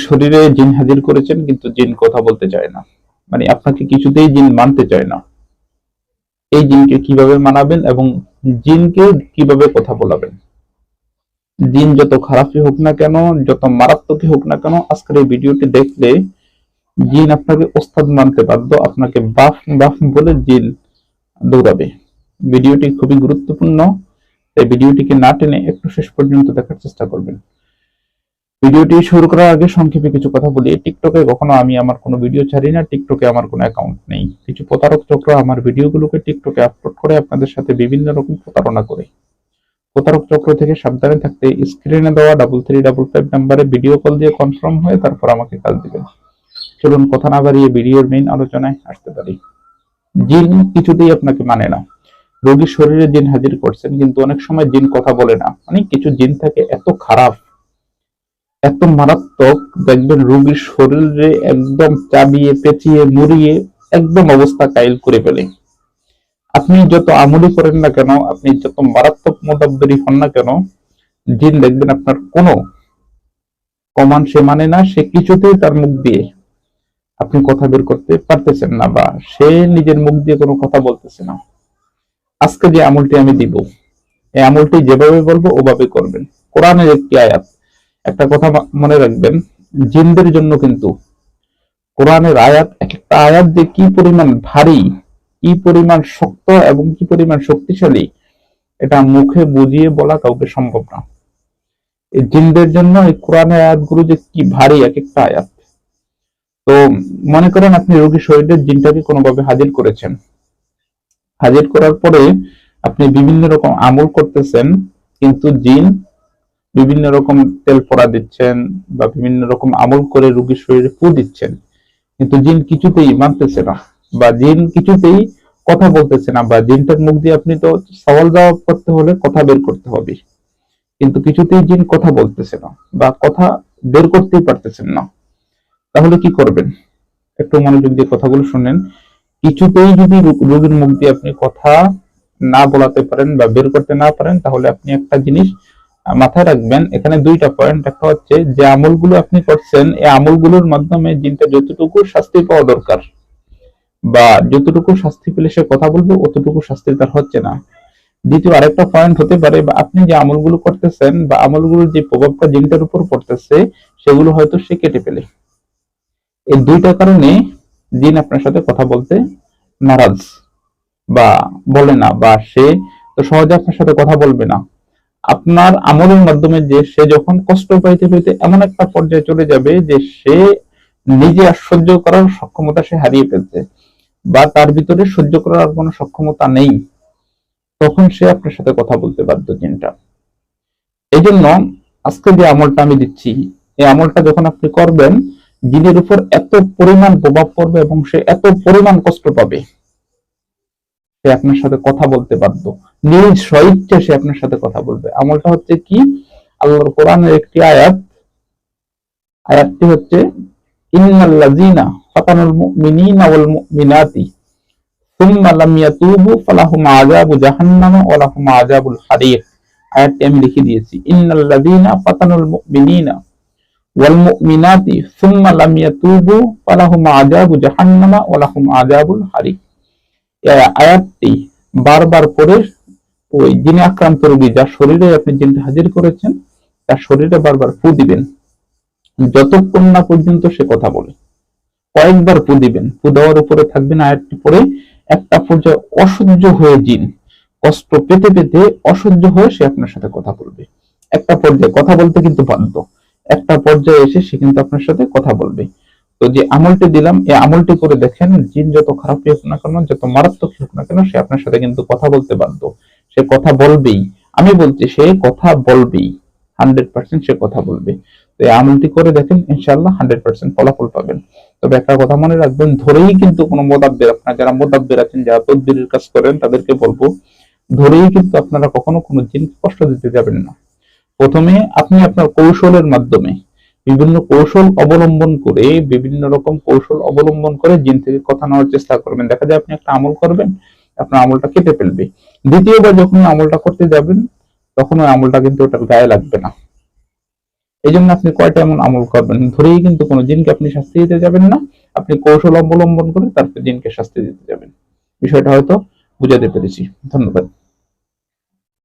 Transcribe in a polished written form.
শরীরে জিন হাজির করেছেন কিন্তু জিন কথা বলতে চায় না, মানে আপনাকে কিছুতেই জিন মানতে চায় না। এই জিনকে কিভাবে মানাবেন এবং জিনকে কিভাবে কথা বলাবেন? জিন যত খারাপই হোক না কেন, যত মারাত্মকই হোক না কেন, আজকের এই ভিডিওটি দেখলে জিন আপনাকে ওস্তাদ মানতে বাধ্য, আপনাকে বাফ বাফ বলে জিন দৌড়াবে। ভিডিওটি খুবই গুরুত্বপূর্ণ, তাই ভিডিওটিকে না টেনে একটু শেষ পর্যন্ত দেখার চেষ্টা করবেন। ভিডিওটি শুরু করার আগে সংক্ষেপে কিছু কথা বলি। টিকটকে কখনো আমি আমার কোনো ভিডিও ছাড়ি না, টিকটকে আমার কোনো অ্যাকাউন্ট নেই। কিছু প্রতারক চক্র আমার ভিডিওগুলোকে টিকটকে আপলোড করে আপনাদের সাথে বিভিন্ন রকম প্রতারণা করে। প্রতারক চক্র থেকে সাবধানে থাকতে স্ক্রিনে দেওয়া 3355 নাম্বারে ভিডিও কল দিয়ে কনফার্ম হয়ে তারপর আমাকে কাজ দিবেন। চলুন কথা না বাড়িয়ে ভিডিওর মেইন আলোচনায় আসতে পারি। জিন কিছুতেই আপনাকে মানে না। রোগীর শরীরে জিন হাজির করছেন কিন্তু অনেক সময় জিন কথা বলে না। অনেক কিছু জিন থাকে এত খারাপ, এত মারাত্মক, দেখবেন রোগীর শরীরে একদম চাবিয়ে পেঁচিয়ে মুড়িয়ে একদম অবস্থা কাইল করে ফেলে। আপনি যত আমলি করেন না কেন, আপনি যত মারাত্মক মোদাব্বেরি হন না কেন, জিন দেখবেন আপনার কোনো কমান্ড সে মানে না। সে কিছুতেই তার মুখ দিয়ে আপনি কথা বের করতে পারতেছেন না, বা সে নিজের মুখ দিয়ে কোনো কথা বলতেছে না। আজকে যে আমলটি আমি দিব, এই আমলটি যেভাবে বলবো ওভাবে করবেন। কোরআনের একটি আয়াত, একটা কথা মনে রাখবেন, জিনদের জন্য কিন্তু কোরআনের আয়াত, এক একটা আয়াত যে কি পরিমাণ ভারী, কি পরিমাণ শক্ত এবং কি পরিমাণ শক্তিশালী, এটা মুখে বুঝিয়ে বলা কাউকে সম্ভব না। এই জিনদের জন্য এই কোরআনের আয়াতগুলো যে কি ভারী এক একটা আয়াত। তো মনে করেন আপনি রোগীর শরীরের জিনটাকে কোনোভাবে হাজির করেছেন, হাজির করার পরে আপনি বিভিন্ন রকম আমল করতেছেন, কিন্তু জিন বিভিন্ন রকম তেল পরা দিচ্ছেন বা বিভিন্ন রকম আমল করে রোগীর শরীরে ফু দিচ্ছেন, কিন্তু জিন কিছুতেই মানতেছে না, বা জিন কিছুতেই কথা বলতেছে না, বা জিনটার মুখ দিয়ে আপনি তো সওয়াল জবাব করতে হলে কথা বের করতে হবে, কিন্তু কিছুতেই জিন কথা বলতেছে না বা কথা বের করতেই পারতেছেন না। তাহলে কি করবেন? একটু মনোযোগ দিয়ে কথাগুলো শুনেন। কিছুতেই যদি রোগীর মুখ দিয়ে আপনি কথা না বলাতে পারেন বা বের করতে না পারেন, তাহলে আপনি একটা জিনিস মাথায় রাখবেন। এখানে দুইটা পয়েন্ট। একটা হচ্ছে যে আমলগুলো আপনি করছেন, এই আমলগুলোর মাধ্যমে জিনটা যতটুকু শাস্তি পাওয়া দরকার বা যতটুকু শাস্তি পেলে সে কথা বলবে, অতটুকু শাস্তি তার হচ্ছে না। দ্বিতীয় আরেকটা পয়েন্ট হতে পারে, বা আপনি যে আমলগুলো করতেছেন বা আমলগুলোর যে প্রভাবটা জিনটার উপর পড়তেছে, সেগুলো হয়তো সে কেটে ফেলে। এই দুইটা কারণে জিন আপনার সাথে কথা বলতে নারাজ বা বলে না, বা সে তো সহজে আপনার সাথে কথা বলবে না। আপনার আমলের মাধ্যমে যে সে যখন কষ্ট পাইতে পাইতে এমন একটা পর্যায়ে চলে যাবে যে সে নিজে আর সহ্য করার সক্ষমতা সে হারিয়ে ফেলছে, বা তার ভিতরে সহ্য করার কোনো সক্ষমতা নেই, তখন সে আপনার সাথে কথা বলতে বাধ্য জিনটা। এই জন্য আজকে যে আমলটা আমি দিচ্ছি, এই আমলটা যখন আপনি করবেন, জিনের উপর এত পরিমাণ প্রভাব পড়বে এবং সে এত পরিমাণ কষ্ট পাবে, সে আপনার সাথে কথা বলতে বাধ্য। নিজ স্বইচ্ছা সে আপনার সাথে কথা বলবে। আমলটা হচ্ছে কি? আল্লাহর কোরআনের একটি আয়াত, আয়াতটি হচ্ছে ইন্নাল্লাযীনা ফাতানুল মুমিনিনা ওয়াল মুমিনাতি সুম্মা লাম ইয়াতুবু ফালাহুম আযাবু জাহান্নাম ওয়া লাহুম আযাবুল হারিক। আয়াতটি আমি লিখে দিয়েছি। ইন্নাল্লাযীনা ফাতানুল মুমিনিনা ওয়াল মুমিনাতি সুম্মা লাম ইয়াতুবু ফালাহুম আযাবু জাহান্নাম ওয়া লাহুম আযাবুল হারিক। এই আয়াতটি বারবার পড়ে ওই জিনে আক্রান্ত রোগী যার শরীরে আপনি জিনটা হাজির করেছেন, তার শরীরে বারবার ফু দিবেন, যতক্ষণ না পর্যন্ত সে কথা বলে। কয়েকবার ফু দিবেন, ফু দেওয়ার উপরে থাকবেন আয়াতটি পড়ে। একটা পর্যায়ে অসহ্য হয়ে জিন কষ্ট পেতে পেতে অসহ্য হয়ে সে আপনার সাথে কথা বলবে। একটা পর্যায়ে কথা বলতে কিন্তু বাধ্য, একটা পর্যায়ে এসে সে কিন্তু আপনার সাথে কথা বলবে। তো যে আমলটি দিলাম, এই আমলটি করে দেখেন, জিন যত খারাপ হোক না কেন, যত মারাত্মক হোক না কেন, সে আপনার সাথে কিন্তু কথা বলতে বাধ্য। সে কথা বলবেই, আমি বলছি সে কথা বলবেই, 100% সে কথা বলবে। তো এই আমলটি করে দেখেন, ইনশাআল্লাহ 100% ফলাফল পাবেন। তবে একটা কথা মনে রাখবেন, ধরেই কিন্তু কোনো মোদাব্বের, আপনারা যারা মোদাব্বের আছেন, যারা তদবিরের কাজ করেন, তাদেরকে বলবো, ধরেই কিন্তু আপনারা কখনো কোনো জিনকে কষ্ট দিতে যাবেন না। প্রথমে আপনি আপনার কৌশলের মাধ্যমে বিভিন্ন কৌশল অবলম্বন করে, বিভিন্ন রকম কৌশল অবলম্বন করে জিন থেকে কথা নেওয়ার চেষ্টা করবেন। দেখা যায় আপনি একটা আমল করবেন, আপনার আমলটা কেটে ফেলবে। দ্বিতীয়বার যখন আমলটা করতে যাবেন, তখন ওই আমলটা কিন্তু ওটার গায়ে লাগবে না। এই জন্য আপনি কয়টা এমন আমল করবেন ধরেই কিন্তু কোনো জিনকে আপনি শাস্তি দিতে যাবেন না, আপনি কৌশল অবলম্বন করে তারপর জিনকে শাস্তি দিতে যাবেন। বিষয়টা হয়তো বুঝাতে পেরেছি। ধন্যবাদ।